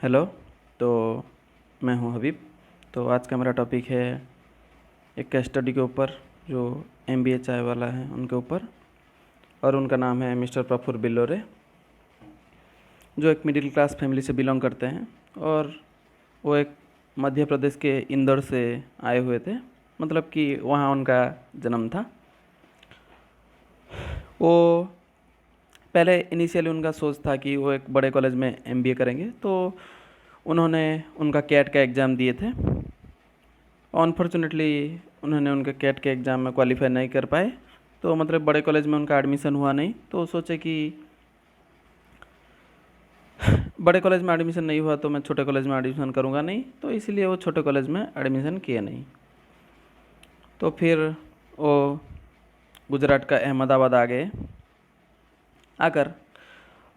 Hello. तो मैं हूँ हबीब। तो आज का मेरा टॉपिक है एक केस स्टडी के ऊपर जो एमबीए चाय वाला है उनके ऊपर, और उनका नाम है मिस्टर प्रफुर बिल्लोरे, जो एक मिडिल क्लास फैमिली से बिलोंग करते हैं। और वो एक मध्य प्रदेश के इंदौर से आए हुए थे, मतलब कि वहाँ उनका जन्म था। वो पहले इनिशियली उनका सोच था कि वो एक बड़े कॉलेज में एमबीए करेंगे, तो उन्होंने उनका कैट का एग्ज़ाम दिए थे। अनफॉर्चुनेटली उन्होंने उनके कैट के एग्ज़ाम में क्वालिफाई नहीं कर पाए, तो मतलब बड़े कॉलेज में उनका एडमिशन हुआ नहीं। तो सोचे कि बड़े कॉलेज में एडमिशन नहीं हुआ तो मैं छोटे कॉलेज में एडमिशन करूँगा नहीं, तो इसलिए वो छोटे कॉलेज में एडमिशन किए नहीं। तो फिर वो गुजरात का अहमदाबाद आ गए। आकर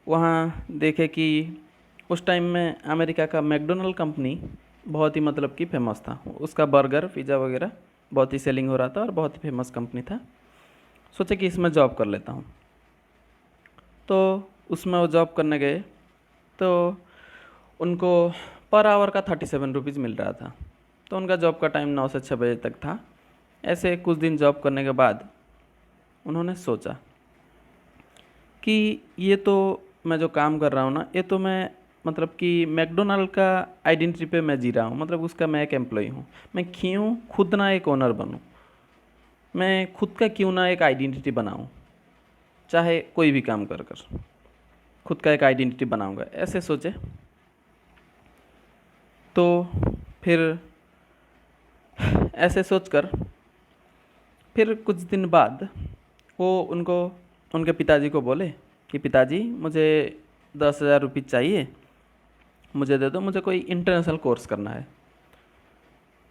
वहाँ देखे कि उस टाइम में अमेरिका का मैकडोनल्ड कंपनी बहुत ही मतलब कि फेमस था। उसका बर्गर पिज़्ज़ा वगैरह बहुत ही सेलिंग हो रहा था और बहुत ही फेमस कंपनी था। सोचे कि इसमें जॉब कर लेता हूँ। तो उसमें वो जॉब करने गए तो उनको पर आवर का 37 रुपीज़ मिल रहा था। तो उनका जॉब का टाइम 9 से 6 बजे तक था। ऐसे कुछ दिन जॉब करने के बाद उन्होंने सोचा कि ये तो मैं जो काम कर रहा हूँ ना, ये तो मैं मतलब कि मैकडोनल्ड का आइडेंटिटी पे मैं जी रहा हूँ, मतलब उसका मैं एक एम्प्लॉय हूँ। मैं क्यों खुद ना एक ओनर बनूँ, मैं खुद का क्यों ना एक आइडेंटिटी बनाऊँ, चाहे कोई भी काम कर कर खुद का एक आइडेंटिटी बनाऊँगा, ऐसे सोचे। तो फिर ऐसे सोचकर फिर कुछ दिन बाद वो उनके पिताजी को बोले कि पिताजी मुझे 10,000 रुपये चाहिए, मुझे दे दो, मुझे कोई इंटरनेशनल कोर्स करना है।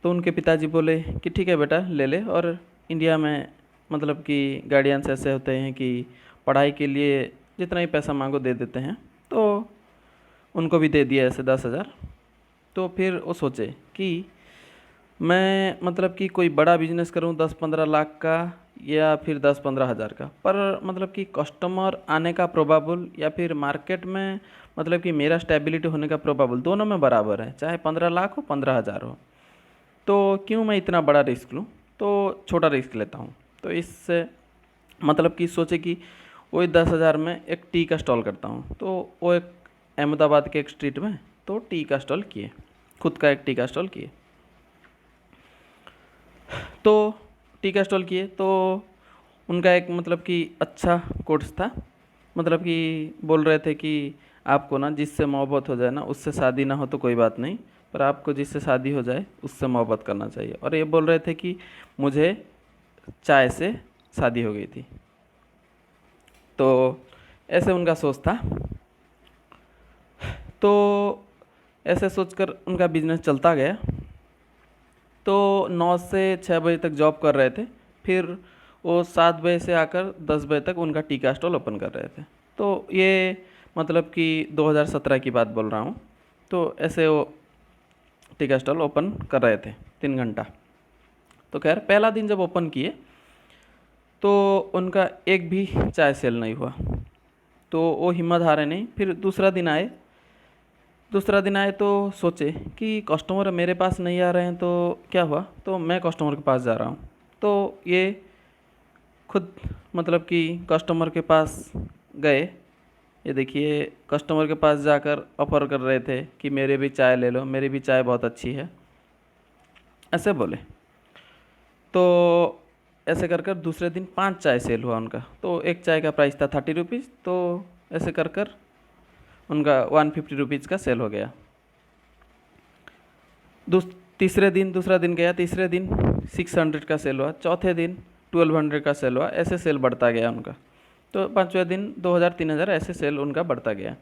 तो उनके पिताजी बोले कि ठीक है बेटा ले ले। और इंडिया में मतलब कि गार्डियंस ऐसे होते हैं कि पढ़ाई के लिए जितना ही पैसा मांगो दे देते हैं। तो उनको भी दे दिया ऐसे 10,000। तो फिर वो सोचे कि मैं मतलब कि कोई बड़ा बिजनेस करूं 10-15 लाख का या फिर 10-15 हज़ार का, पर मतलब कि कस्टमर आने का प्रोबेबल या फिर मार्केट में मतलब कि मेरा स्टेबिलिटी होने का प्रोबेबल दोनों में बराबर है, चाहे 15 लाख हो 15 हज़ार हो। तो क्यों मैं इतना बड़ा रिस्क लूँ, तो छोटा रिस्क लेता हूँ। तो इससे मतलब कि सोचे कि वही 10,000 में एक टी का स्टॉल करता हूँ। तो वो एक अहमदाबाद के एक स्ट्रीट में तो टी का स्टॉल किए, खुद का एक टी का स्टॉल किए। तो टी का स्टॉल किए तो उनका एक मतलब कि अच्छा कोर्स था, मतलब कि बोल रहे थे कि आपको ना जिससे मोहब्बत हो जाए ना उससे शादी ना हो तो कोई बात नहीं, पर आपको जिससे शादी हो जाए उससे मोहब्बत करना चाहिए। और ये बोल रहे थे कि मुझे चाय से शादी हो गई थी। तो ऐसे उनका सोच था। तो ऐसे सोचकर उनका बिजनेस चलता गया। तो 9 से 6 बजे तक जॉब कर रहे थे। फिर वो 7 बजे से आकर 10 बजे तक उनका टी का स्टॉल ओपन कर रहे थे। तो ये मतलब कि 2017 की बात बोल रहा हूँ। तो ऐसे वो टी का स्टॉल ओपन कर रहे थे 3 घंटा। तो खैर पहला दिन जब ओपन किए तो उनका एक भी चाय सेल नहीं हुआ। तो वो हिम्मत हारे नहीं। फिर दूसरा दिन आए तो सोचे कि कस्टमर मेरे पास नहीं आ रहे हैं तो क्या हुआ, तो मैं कस्टमर के पास जा रहा हूँ। तो ये खुद मतलब कि कस्टमर के पास गए। ये देखिए कस्टमर के पास जाकर ऑफ़र कर रहे थे कि मेरे भी चाय ले लो, मेरी भी चाय बहुत अच्छी है, ऐसे बोले। तो ऐसे कर कर दूसरे दिन 5 चाय सेल हुआ उनका। तो एक चाय का प्राइस था 30 रुपीज़। तो ऐसे कर कर उनका 150 रुपीज़ का सेल हो गया। दूसरा दिन गया, तीसरे दिन 600 का सेल हुआ, चौथे दिन 1200 का सेल हुआ। ऐसे सेल बढ़ता गया उनका। तो पाँचवें दिन 2000-3000 ऐसे सेल उनका बढ़ता गया।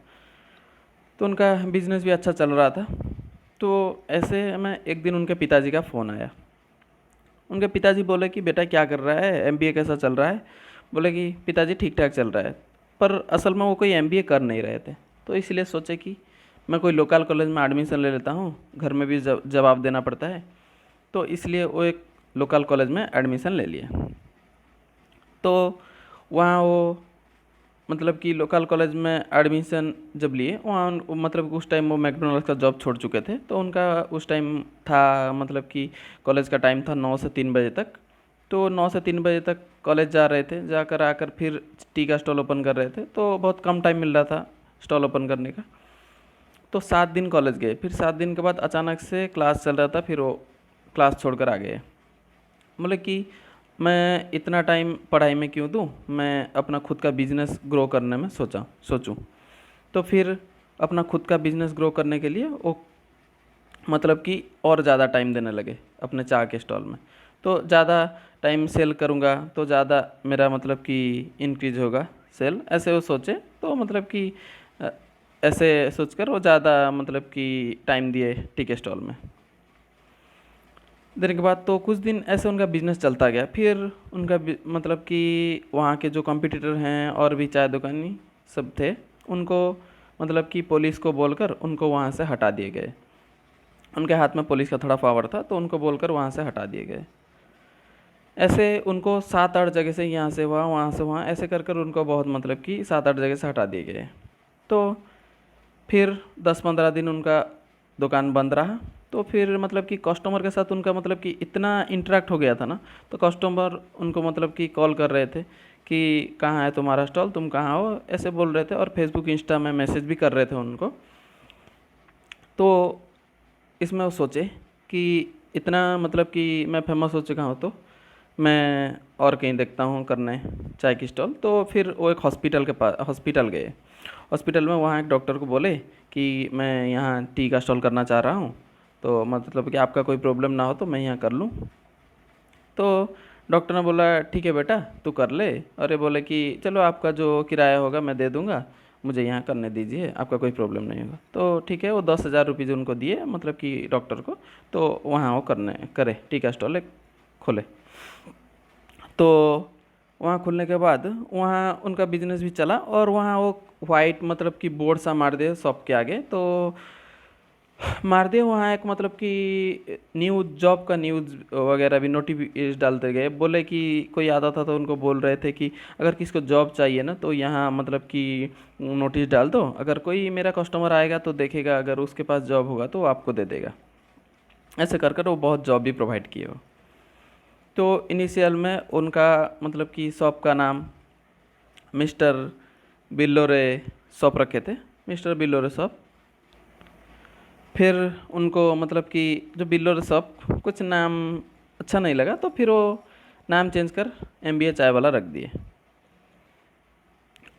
तो उनका बिजनेस भी अच्छा चल रहा था। तो ऐसे में एक दिन उनके पिताजी का फ़ोन आया। उनके पिताजी बोले कि बेटा क्या कर रहा है, एमबीए कैसा चल रहा है। बोले कि पिताजी ठीक ठाक चल रहा है, पर असल में वो कोई एमबीए कर नहीं रहे थे। तो इसलिए सोचे कि मैं कोई लोकल कॉलेज में एडमिशन ले लेता हूँ, घर में भी जवाब देना पड़ता है। तो इसलिए वो एक लोकल कॉलेज में एडमिशन ले लिया। तो वहाँ वो मतलब कि लोकल कॉलेज में एडमिशन जब लिए वहाँ मतलब उस टाइम वो मैकडोनल्ड्स का जॉब छोड़ चुके थे, तो उनका उस टाइम था मतलब कि कॉलेज का टाइम था 9 से 3 बजे तक। तो 9 से 3 बजे तक कॉलेज जा रहे थे, जाकर आकर फिर टी का स्टॉल ओपन कर रहे थे, तो बहुत कम टाइम मिल रहा था स्टॉल ओपन करने का। तो 7 दिन कॉलेज गए, फिर 7 दिन के बाद अचानक से क्लास चल रहा था, फिर वो क्लास छोड़कर आ गए। मतलब कि मैं इतना टाइम पढ़ाई में क्यों दूँ, मैं अपना खुद का बिजनेस ग्रो करने में सोचूं। तो फिर अपना खुद का बिजनेस ग्रो करने के लिए वो मतलब कि और ज़्यादा टाइम देने लगे अपने चाय के स्टॉल में। तो ज़्यादा टाइम सेल करूँगा तो ज़्यादा मेरा मतलब कि इंक्रीज होगा सेल, ऐसे वो सोचे। तो मतलब कि अ, ऐसे सोचकर वो ज़्यादा मतलब कि टाइम दिए टी के स्टॉल में। देने के बाद तो कुछ दिन ऐसे उनका बिजनेस चलता गया। फिर उनका मतलब कि वहाँ के जो कंपटीटर हैं और भी चाय दुकानी सब थे, उनको मतलब कि पुलिस को बोलकर उनको वहाँ से हटा दिए गए। उनके हाथ में पुलिस का थोड़ा पावर था, तो उनको बोलकर वहाँ से हटा दिए गए। ऐसे उनको 7-8 जगह से, यहाँ से वहाँ से वहाँ, ऐसे कर कर उनको बहुत मतलब कि 7-8 जगह से हटा दिए गए। तो फिर 10-15 दिन उनका दुकान बंद रहा। तो फिर मतलब कि कस्टमर के साथ उनका मतलब कि इतना इंटरेक्ट हो गया था ना, तो कस्टमर उनको मतलब कि कॉल कर रहे थे कि कहाँ है तुम्हारा स्टॉल, तुम कहाँ हो, ऐसे बोल रहे थे। और फेसबुक इंस्टा में मैसेज भी कर रहे थे उनको। तो इसमें वो सोचे कि इतना मतलब कि मैं फेमस हो चुका हूँ, तो मैं और कहीं देखता हूँ करने चाय की स्टॉल। तो फिर वो एक हॉस्पिटल गए। हॉस्पिटल में वहाँ एक डॉक्टर को बोले कि मैं यहाँ टी का स्टॉल करना चाह रहा हूँ, तो मतलब कि आपका कोई प्रॉब्लम ना हो तो मैं यहाँ कर लूँ। तो डॉक्टर ने बोला ठीक है बेटा तू कर ले। और ये बोले कि चलो आपका जो किराया होगा मैं दे दूँगा, मुझे यहाँ करने दीजिए, आपका कोई प्रॉब्लम नहीं होगा। तो ठीक है, वो 10,000 रुपीज़ उनको दिए मतलब कि डॉक्टर को। तो वहाँ वो करे टी का स्टॉल एक खोले। तो वहाँ खुलने के बाद वहाँ उनका बिजनेस भी चला, और वहाँ वो वाइट मतलब कि बोर्ड सा मार दिए शॉप के आगे। तो मार दिए वहाँ एक मतलब कि न्यूज़, जॉब का न्यूज़ वगैरह भी नोटिफिकेशन डालते गए। बोले कि कोई आता था तो उनको बोल रहे थे कि अगर किसको जॉब चाहिए ना तो यहाँ मतलब कि नोटिस डाल दो, अगर कोई मेरा कस्टमर आएगा तो देखेगा, अगर उसके पास जॉब होगा तो वो आपको दे देगा। ऐसे कर कर वो बहुत जॉब भी प्रोवाइड किए वो। तो इनिशियल में उनका मतलब कि शॉप का नाम मिस्टर बिल्लोरे शॉप रखे थे, मिस्टर बिल्लोरे शॉप। फिर उनको मतलब कि जो बिल्लोरे शॉप कुछ नाम अच्छा नहीं लगा, तो फिर वो नाम चेंज कर MBA चाय वाला रख दिए।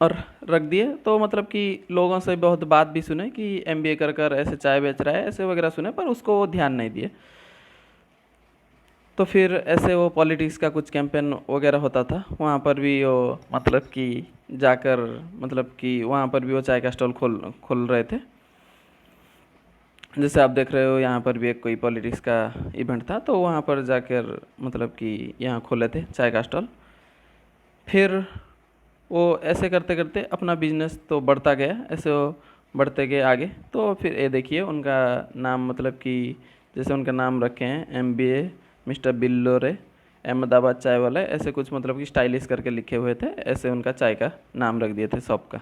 और रख दिए तो मतलब कि लोगों से बहुत बात भी सुने कि MBA कर कर ऐसे चाय बेच रहा है, ऐसे वगैरह सुने, पर उसको वो ध्यान नहीं दिए। तो फिर ऐसे वो पॉलिटिक्स का कुछ कैंपेन वगैरह होता था, वहाँ पर भी वो मतलब कि जाकर मतलब कि वहाँ पर भी वो चाय का स्टॉल खोल खोल रहे थे। जैसे आप देख रहे हो यहाँ पर भी एक कोई पॉलिटिक्स का इवेंट था, तो वहाँ पर जाकर मतलब कि यहाँ खोले थे चाय का स्टॉल। फिर वो ऐसे करते करते अपना बिजनेस तो बढ़ता गया, ऐसे वो बढ़ते गए आगे। तो फिर ये देखिए उनका नाम मतलब कि जैसे उनका नाम रखे हैं MBA मिस्टर बिल्लोरे अहमदाबाद चाय वाला, ऐसे कुछ मतलब कि स्टाइलिश करके लिखे हुए थे, ऐसे उनका चाय का नाम रख दिए थे शॉप का।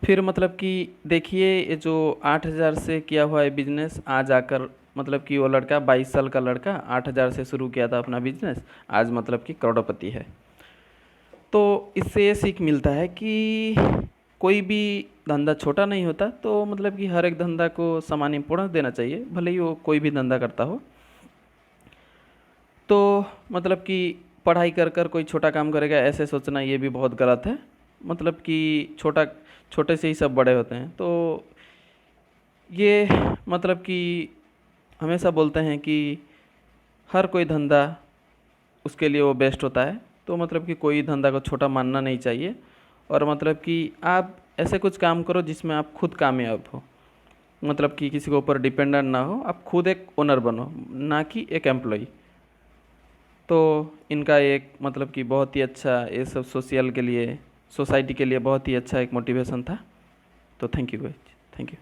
फिर मतलब कि देखिए ये जो 8,000 से किया हुआ है बिजनेस, आज आकर मतलब कि वो लड़का 22 साल का लड़का 8,000 से शुरू किया था अपना बिजनेस, आज मतलब कि करोड़पति है। तो इससे ये सीख मिलता है कि कोई भी धंधा छोटा नहीं होता। तो मतलब कि हर एक धंधा को समान इम्पोर्टेंस देना चाहिए, भले ही वो कोई भी धंधा करता हो। तो मतलब कि पढ़ाई कर कर कोई छोटा काम करेगा ऐसे सोचना ये भी बहुत गलत है। मतलब कि छोटे से ही सब बड़े होते हैं। तो ये मतलब कि हमेशा बोलते हैं कि हर कोई धंधा उसके लिए वो बेस्ट होता है। तो मतलब कि कोई धंधा को छोटा मानना नहीं चाहिए, और मतलब कि आप ऐसे कुछ काम करो जिसमें आप खुद कामयाब हो, मतलब कि किसी के ऊपर डिपेंडेंट ना हो, आप खुद एक ओनर बनो, ना कि एक एम्प्लॉय। तो इनका एक मतलब कि बहुत ही अच्छा ये सब सोशल के लिए, सोसाइटी के लिए बहुत ही अच्छा एक मोटिवेशन था। तो thank you guys, thank you.